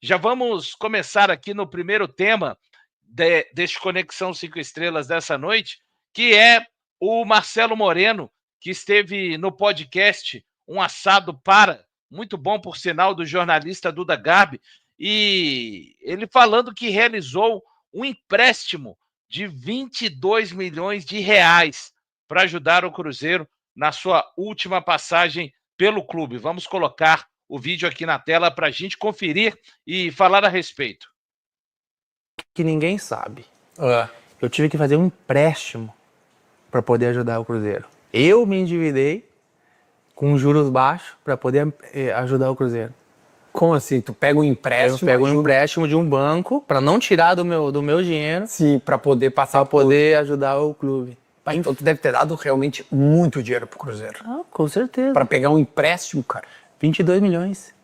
Já vamos começar aqui no primeiro tema deste Conexão 5 Estrelas dessa noite, que é o Marcelo Moreno, que esteve no podcast Um Assado Para, muito bom, por sinal, do jornalista Duda Garbi, e ele falando que realizou um empréstimo de 22 milhões de reais para ajudar o Cruzeiro na sua última passagem pelo clube. Vamos colocar o vídeo aqui na tela para a gente conferir e falar a respeito. Que ninguém sabe. Eu tive que fazer um empréstimo para poder ajudar o Cruzeiro. Eu me endividei com juros baixos para poder ajudar o Cruzeiro. Como assim? Tu pega um empréstimo? Eu pego um empréstimo de um banco para não tirar do meu dinheiro. Sim, para poder passar. Para poder ajudar o clube. Então tu deve ter dado realmente muito dinheiro pro Cruzeiro. Ah, com certeza. Para pegar um empréstimo, cara. 22 milhões.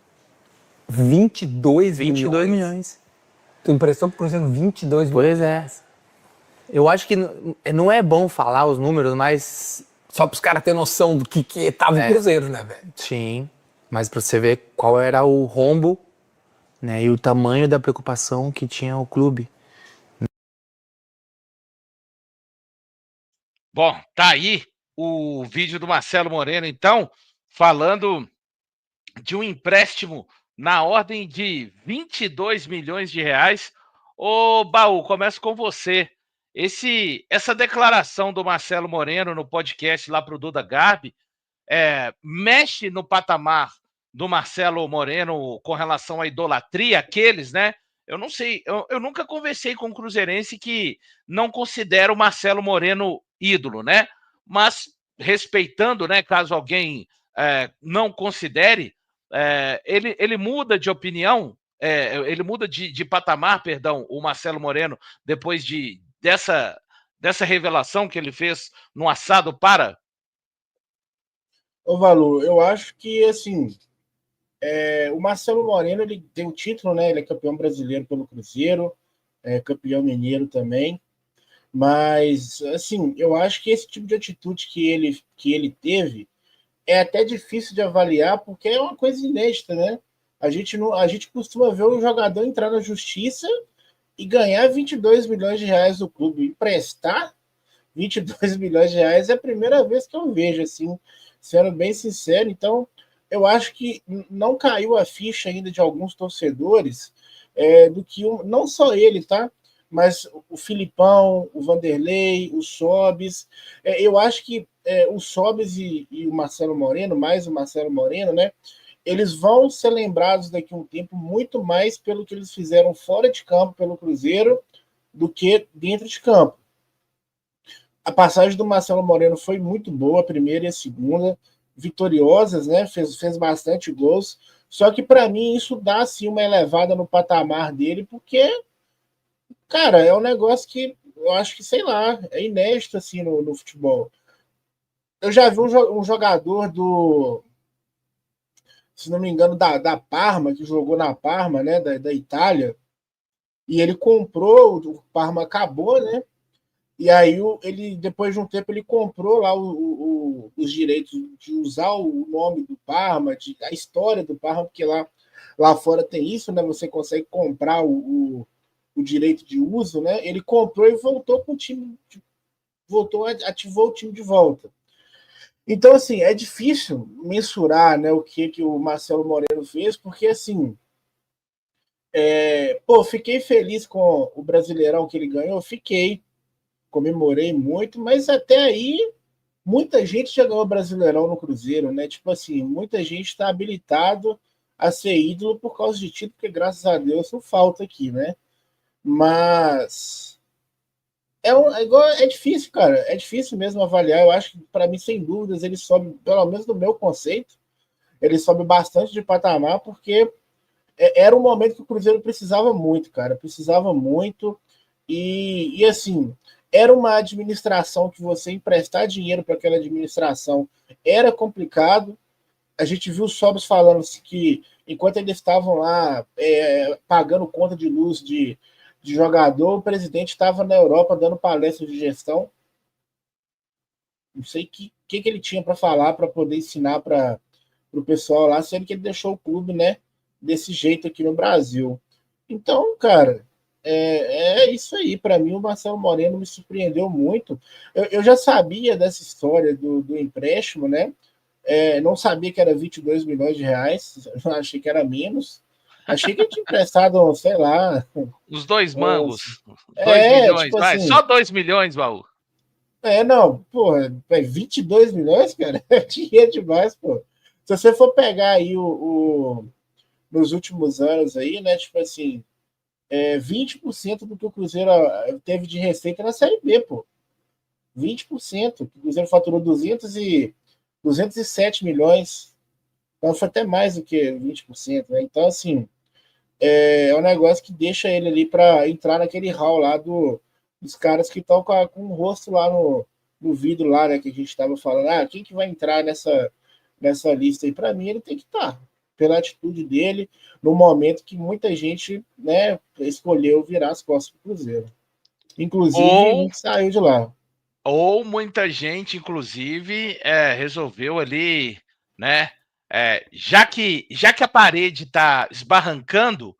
22 milhões. Tu emprestou pro Cruzeiro 22 milhões? Pois é. Eu acho que não é bom falar os números, mas... Só pros caras terem noção do que tava o Cruzeiro, né, velho? Sim, mas pra você ver qual era o rombo, né, e o tamanho da preocupação que tinha o clube. Bom, tá aí o vídeo do Marcelo Moreno, então, falando de um empréstimo na ordem de 22 milhões de reais. Ô, Baú, começo com você. Essa declaração do Marcelo Moreno no podcast lá para o Duda Garbi mexe no patamar do Marcelo Moreno com relação à idolatria, aqueles, né? Eu não sei, eu nunca conversei com um cruzeirense que não considera o Marcelo Moreno ídolo, né? Mas respeitando, né, caso alguém não considere, ele muda de opinião, ele muda de patamar, perdão, o Marcelo Moreno, depois dessa revelação que ele fez no Assado Para. Ô, Valu, eu acho que, assim, o Marcelo Moreno, ele tem o título, né? Ele é campeão brasileiro pelo Cruzeiro, campeão mineiro também, mas, assim, eu acho que esse tipo de atitude que ele teve é até difícil de avaliar, porque é uma coisa inédita, né? A gente costuma ver um jogador entrar na justiça e ganhar 22 milhões de reais do clube. Emprestar 22 milhões de reais é a primeira vez que eu vejo, assim, sendo bem sincero. Então, eu acho que não caiu a ficha ainda de alguns torcedores do que não só ele, tá? Mas o Filipão, o Vanderlei, o Sobis. Eu acho que o Sobis e o Marcelo Moreno, mais o Marcelo Moreno, né? Eles vão ser lembrados daqui a um tempo muito mais pelo que eles fizeram fora de campo pelo Cruzeiro do que dentro de campo. A passagem do Marcelo Moreno foi muito boa, a primeira e a segunda, vitoriosas, né? Fez bastante gols. Só que para mim isso dá assim uma elevada no patamar dele, porque, cara, é um negócio que eu acho que, sei lá, é inédito assim no futebol. Eu já vi um jogador se não me engano, da Parma, que jogou na Parma, né? Da Itália, e ele comprou, o Parma acabou, né? E aí, ele, depois de um tempo, ele comprou lá os direitos de usar o nome do Parma, a história do Parma, porque lá fora tem isso, né? Você consegue comprar o direito de uso, né? Ele comprou e voltou com o time, ativou o time de volta. Então, assim, é difícil mensurar, né, o que o Marcelo Moreno fez, porque, assim, fiquei feliz com o Brasileirão que ele ganhou, comemorei muito, mas até aí muita gente já ganhou Brasileirão no Cruzeiro, né? Tipo assim, muita gente está habilitado a ser ídolo por causa de título, porque graças a Deus não falta aqui, né? Mas é difícil, cara. É difícil mesmo avaliar. Eu acho que, para mim, sem dúvidas, ele sobe, pelo menos no meu conceito, ele sobe bastante de patamar, porque era um momento que o Cruzeiro precisava muito, cara. Precisava muito. E assim, era uma administração que você emprestar dinheiro para aquela administração era complicado. A gente viu os Sobis falando que enquanto eles estavam lá pagando conta de luz de jogador, o presidente estava na Europa dando palestra de gestão. Não sei o que ele tinha para falar, para poder ensinar para o pessoal lá, sendo que ele deixou o clube, né, desse jeito aqui no Brasil. Então, cara, é isso aí. Para mim, o Marcelo Moreno me surpreendeu muito. Eu já sabia dessa história do empréstimo, né? Não sabia que era 22 milhões de reais, achei que era menos. Achei que ele tinha emprestado, sei lá. Os 2 uns, mangos. 2 milhões, tipo vai. assim. Só 2 milhões, Baú. Não, pô, 22 milhões, cara, é dinheiro demais, pô. Se você for pegar aí nos últimos anos aí, né, tipo assim, 20% do que o Cruzeiro teve de receita na Série B, pô. 20%. O Cruzeiro faturou 207 milhões. Então foi até mais do que 20%, né? Então, assim, é um negócio que deixa ele ali para entrar naquele hall lá dos caras que estão com o rosto lá no vidro lá, né? Que a gente estava falando, quem que vai entrar nessa lista aí? Para mim, ele tem que estar, pela atitude dele, no momento que muita gente, né, escolheu virar as costas para o Cruzeiro. Inclusive, um Ou que saiu de lá. Ou muita gente, inclusive, resolveu ali, né? Já que a parede está esbarrancando,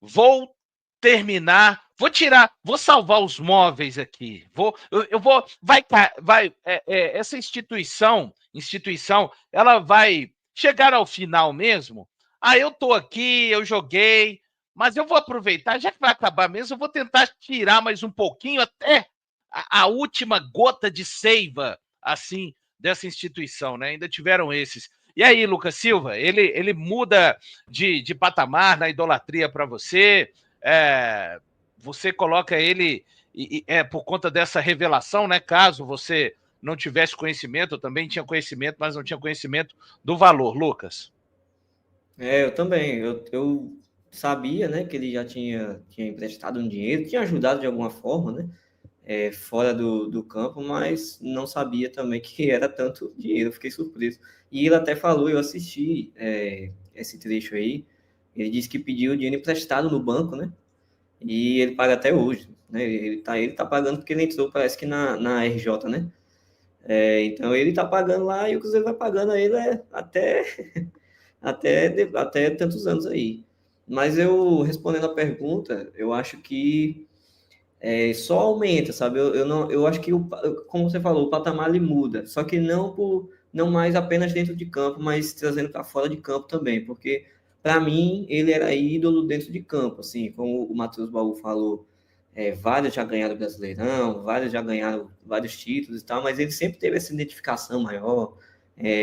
vou terminar, vou salvar os móveis aqui. Eu vou, essa instituição, ela vai chegar ao final mesmo. Eu tô aqui, eu joguei, mas eu vou aproveitar, já que vai acabar mesmo, eu vou tentar tirar mais um pouquinho até a última gota de seiva, assim, dessa instituição, né? Ainda tiveram esses. E aí, Lucas Silva, ele muda de patamar na idolatria para você? Você coloca ele por conta dessa revelação, né? Caso você não tivesse conhecimento, eu também tinha conhecimento, mas não tinha conhecimento do valor, Lucas. Eu também. Eu sabia, né, que ele já tinha emprestado um dinheiro, tinha ajudado de alguma forma, né, fora do campo, mas não sabia também que era tanto dinheiro. Eu fiquei surpreso. E ele até falou, eu assisti esse trecho aí. Ele disse que pediu dinheiro emprestado no banco, né? E ele paga até hoje, né? Ele tá pagando porque ele entrou, parece que na RJ, né? Então ele tá pagando lá e o Cruzeiro vai pagando a ele até tantos anos aí. Mas eu, respondendo a pergunta, eu acho que só aumenta, sabe? Eu acho que, como você falou, o patamar ele muda, só que não mais apenas dentro de campo, mas trazendo para fora de campo também, porque para mim ele era ídolo dentro de campo, assim, como o Matheus Baú falou, vários já ganharam o Brasileirão, vários já ganharam vários títulos e tal, mas ele sempre teve essa identificação maior,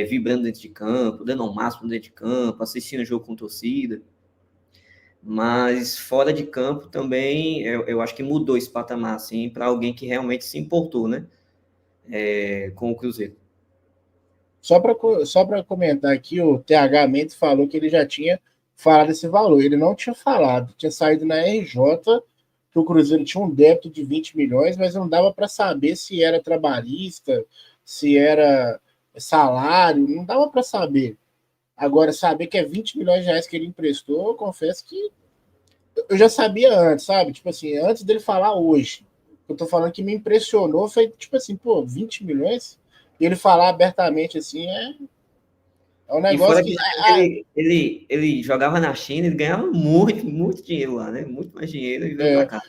vibrando dentro de campo, dando ao máximo dentro de campo, assistindo o jogo com torcida. Mas fora de campo também, eu acho que mudou esse patamar, assim, para alguém que realmente se importou, né? Com o Cruzeiro. Só para comentar aqui, o TH Mendes falou que ele já tinha falado esse valor. Ele não tinha falado, tinha saído na RJ, que o Cruzeiro tinha um débito de 20 milhões, mas não dava para saber se era trabalhista, se era salário, não dava para saber. Agora, saber que é 20 milhões de reais que ele emprestou, eu confesso que eu já sabia antes, sabe? Tipo assim, antes dele falar hoje. Eu tô falando que me impressionou foi, tipo assim, pô, 20 milhões? E ele falar abertamente assim é um E fora negócio que que. ele jogava na China, ele ganhava muito, muito dinheiro lá, né? Muito mais dinheiro e veio para cá.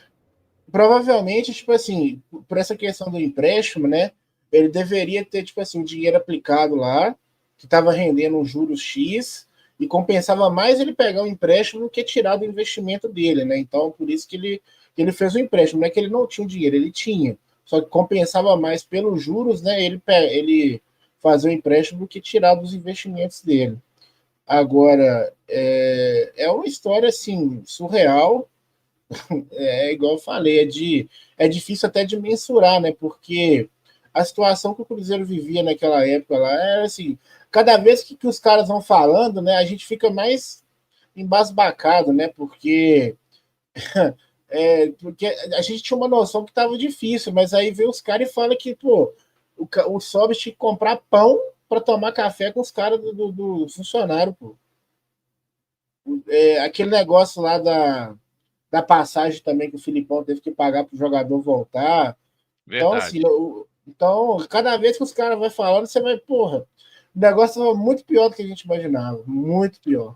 Provavelmente, tipo assim, por essa questão do empréstimo, né? Ele deveria ter, tipo assim, dinheiro aplicado lá, que estava rendendo um juros X, e compensava mais ele pegar o empréstimo do que tirar do investimento dele, né? Então, por isso que ele fez o empréstimo. Não é que ele não tinha o dinheiro, ele tinha. Só que compensava mais pelos juros, né? Ele fazer o empréstimo do que tirar dos investimentos dele. Agora, é uma história, assim, surreal. Igual eu falei, é difícil até de mensurar, né? Porque a situação que o Cruzeiro vivia naquela época lá era assim, cada vez que os caras vão falando, né, a gente fica mais embasbacado, né? Porque a gente tinha uma noção que estava difícil, mas aí vem os caras e fala que, pô, o Sobis tinha que comprar pão para tomar café com os caras do funcionário, pô. Aquele negócio lá da passagem também que o Filipão teve que pagar para o jogador voltar. Então, Verdade. assim, então, cada vez que os caras vão falando, você vai, porra, o negócio é muito pior do que a gente imaginava. Muito pior.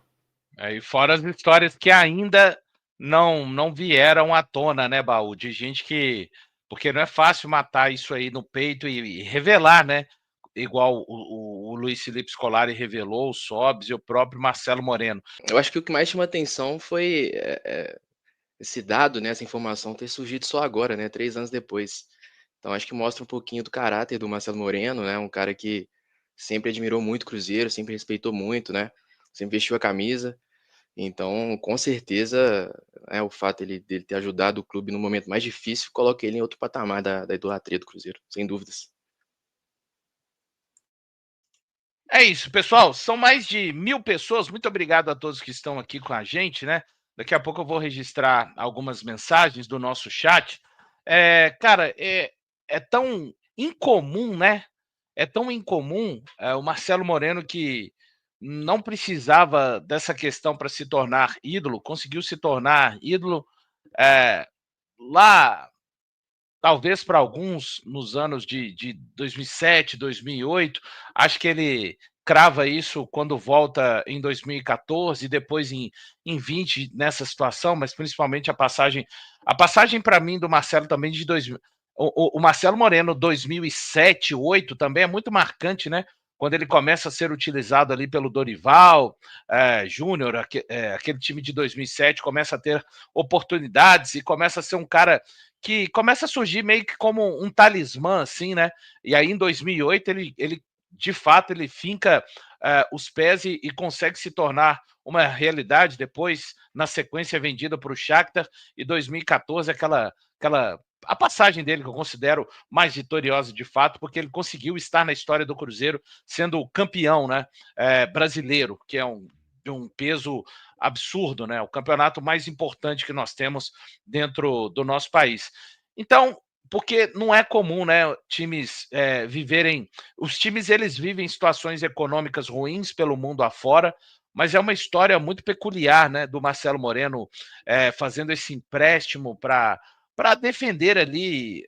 E fora as histórias que ainda não vieram à tona, né, Baú? De gente que. Porque não é fácil matar isso aí no peito e revelar, né? Igual o Luiz Felipe Scolari revelou, o Sobs e o próprio Marcelo Moreno. Eu acho que o que mais chama atenção foi esse dado, né, essa informação ter surgido só agora, né, 3 anos depois. Então acho que mostra um pouquinho do caráter do Marcelo Moreno, né, um cara que sempre admirou muito o Cruzeiro, sempre respeitou muito, né, sempre vestiu a camisa. Então, com certeza, o fato dele ter ajudado o clube no momento mais difícil coloca ele em outro patamar da idolatria do Cruzeiro, sem dúvidas. É isso, pessoal. São mais de 1.000 pessoas. Muito obrigado a todos que estão aqui com a gente, né? Daqui a pouco eu vou registrar algumas mensagens do nosso chat. Cara, é tão incomum, né? É tão incomum o Marcelo Moreno, que não precisava dessa questão para se tornar ídolo, conseguiu se tornar ídolo lá, talvez para alguns, nos anos de 2007, 2008. Acho que ele crava isso quando volta em 2014 e depois em 20 nessa situação, mas principalmente a passagem para mim do Marcelo também de 2000. O Marcelo Moreno 2007, 2008 também é muito marcante, né? Quando ele começa a ser utilizado ali pelo Dorival Júnior, aquele time de 2007 começa a ter oportunidades e começa a ser um cara que começa a surgir meio que como um talismã, assim, né? E aí em 2008 ele de fato ele finca os pés e consegue se tornar uma realidade. Depois, na sequência, vendida para o Shakhtar, e 2014 aquela a passagem dele que eu considero mais vitoriosa de fato, porque ele conseguiu estar na história do Cruzeiro sendo campeão, né, brasileiro, que é de um peso absurdo, né? O campeonato mais importante que nós temos dentro do nosso país. Então, porque não é comum, né, times viverem. Os times eles vivem situações econômicas ruins pelo mundo afora, mas é uma história muito peculiar, né, do Marcelo Moreno fazendo esse empréstimo para defender ali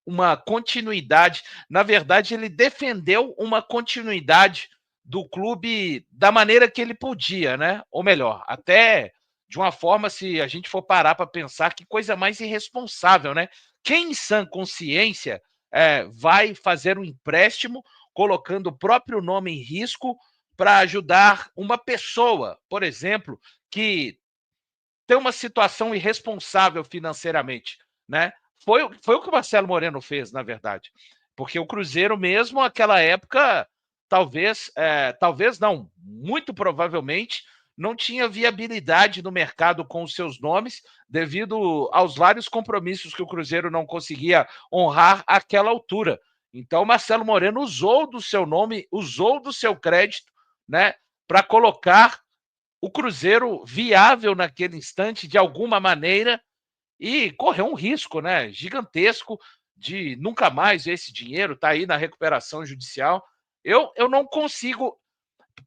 uma continuidade. Na verdade, ele defendeu uma continuidade do clube da maneira que ele podia, né? Ou melhor, até de uma forma, se a gente for parar para pensar, que coisa mais irresponsável, né? Quem em sã consciência vai fazer um empréstimo colocando o próprio nome em risco para ajudar uma pessoa, por exemplo, que tem uma situação irresponsável financeiramente, né? Foi o que o Marcelo Moreno fez, na verdade. Porque o Cruzeiro mesmo, naquela época, talvez não, muito provavelmente, não tinha viabilidade no mercado com os seus nomes, devido aos vários compromissos que o Cruzeiro não conseguia honrar àquela altura. Então, o Marcelo Moreno usou do seu nome, usou do seu crédito, né, para colocar o Cruzeiro viável naquele instante, de alguma maneira, e correu um risco, né, gigantesco de nunca mais ver esse dinheiro. Está aí na recuperação judicial. Eu não consigo,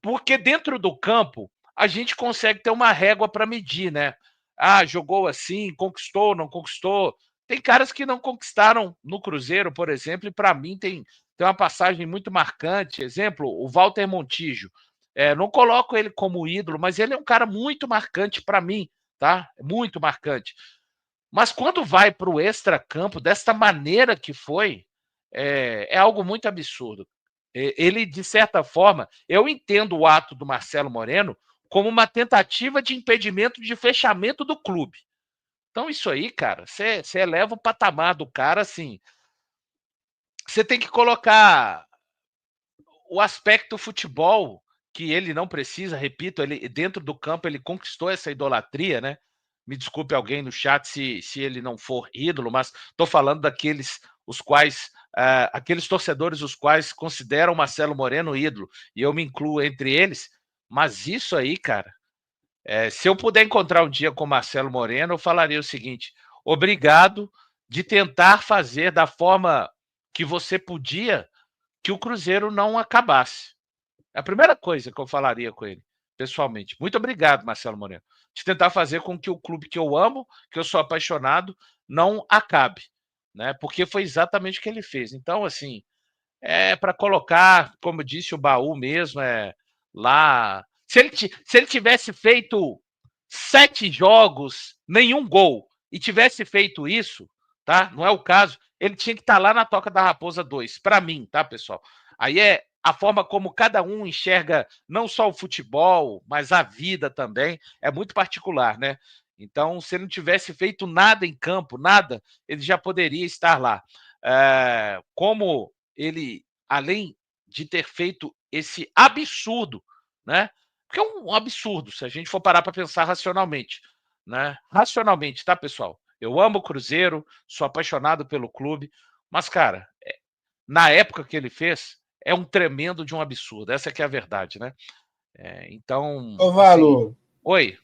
porque dentro do campo a gente consegue ter uma régua para medir, né? Ah, jogou assim, conquistou, não conquistou. Tem caras que não conquistaram no Cruzeiro, por exemplo, e para mim tem uma passagem muito marcante. Exemplo, o Walter Montijo. Não coloco ele como ídolo, mas ele é um cara muito marcante para mim, tá? Muito marcante. Mas quando vai para o extracampo, desta maneira que foi, é algo muito absurdo. Ele, de certa forma, eu entendo o ato do Marcelo Moreno como uma tentativa de impedimento de fechamento do clube. Então, isso aí, cara, você eleva o patamar do cara, assim. Você tem que colocar o aspecto futebol, que ele não precisa, repito, ele dentro do campo ele conquistou essa idolatria, né? Me desculpe alguém no chat se ele não for ídolo, mas estou falando daqueles os quais aqueles torcedores os quais consideram Marcelo Moreno ídolo, e eu me incluo entre eles. Mas isso aí, cara, se eu puder encontrar um dia com Marcelo Moreno, eu falaria o seguinte: obrigado de tentar fazer da forma que você podia que o Cruzeiro não acabasse. É a primeira coisa que eu falaria com ele, pessoalmente. Muito obrigado, Marcelo Moreno, de tentar fazer com que o clube que eu amo, que eu sou apaixonado, não acabe, né? Porque foi exatamente o que ele fez. Então, assim, para colocar, como disse o Baú mesmo, lá. Se ele tivesse feito 7 jogos, nenhum gol, e tivesse feito isso, tá? Não é o caso, ele tinha que estar lá na Toca da Raposa 2, para mim, tá, pessoal? Aí é a forma como cada um enxerga não só o futebol, mas a vida também, é muito particular, né? Então, se ele não tivesse feito nada em campo, nada, ele já poderia estar lá. Como ele, além de ter feito esse absurdo, né? Porque é um absurdo, se a gente for parar para pensar racionalmente, né? Racionalmente, tá, pessoal? Eu amo o Cruzeiro, sou apaixonado pelo clube, mas, cara, na época que ele fez, é um tremendo de um absurdo. Essa que é a verdade, né? Então, Ô, assim. Valor, Oi.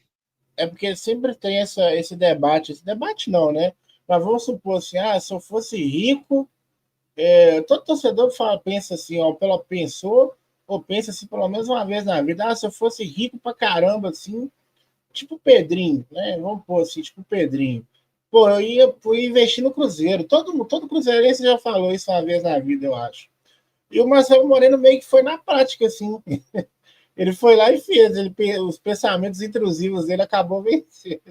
é porque sempre tem esse debate não, né? Mas vamos supor assim, se eu fosse rico, todo torcedor pensa assim, ó, pensou, ou pensa assim pelo menos uma vez na vida, se eu fosse rico pra caramba, assim, tipo o Pedrinho, né? Vamos pôr assim, tipo o Pedrinho. Pô, eu ia investir no Cruzeiro. Todo cruzeirense já falou isso uma vez na vida, eu acho. E o Marcelo Moreno meio que foi na prática, assim. Ele foi lá e fez. Os pensamentos intrusivos dele acabou vencendo.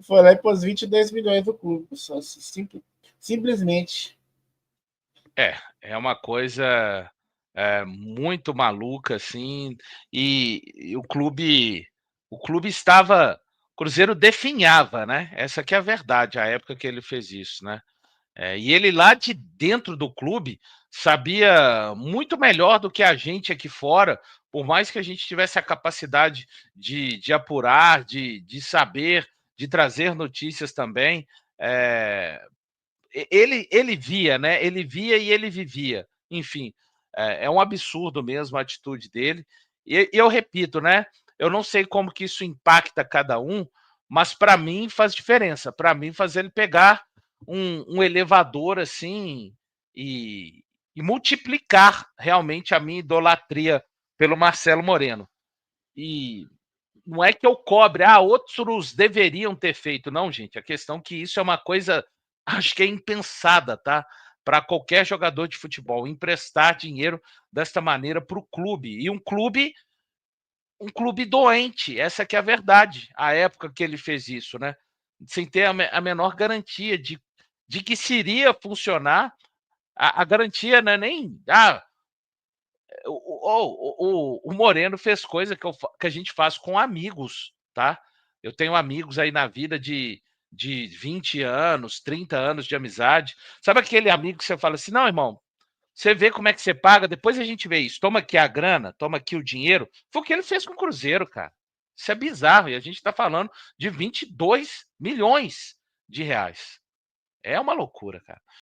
Foi lá e pôs 22 milhões do clube. Simplesmente. É uma coisa muito maluca, assim, e o clube estava, o Cruzeiro definhava, né? Essa que é a verdade, a época que ele fez isso, né? E ele lá de dentro do clube sabia muito melhor do que a gente aqui fora, por mais que a gente tivesse a capacidade de apurar, de saber, de trazer notícias também. É, ele via, né? Ele via e ele vivia. Enfim, é um absurdo mesmo a atitude dele. E eu repito, né? Eu não sei como que isso impacta cada um, mas para mim faz diferença. Para mim, faz ele pegar um elevador assim e multiplicar realmente a minha idolatria pelo Marcelo Moreno. E não é que eu cobre, outros deveriam ter feito. Não, gente, a questão é que isso é uma coisa, acho que é impensada, tá? Para qualquer jogador de futebol, emprestar dinheiro desta maneira para o clube. E um clube doente, essa que é a verdade, a época que ele fez isso, né? Sem ter a menor garantia de que se iria funcionar. A garantia não é nem. O Moreno fez coisa que a gente faz com amigos, tá? Eu tenho amigos aí na vida de 20 anos, 30 anos de amizade. Sabe aquele amigo que você fala assim: não, irmão, você vê como é que você paga, depois a gente vê isso. Toma aqui a grana, toma aqui o dinheiro. Foi o que ele fez com o Cruzeiro, cara. Isso é bizarro. E a gente está falando de 22 milhões de reais. É uma loucura, cara.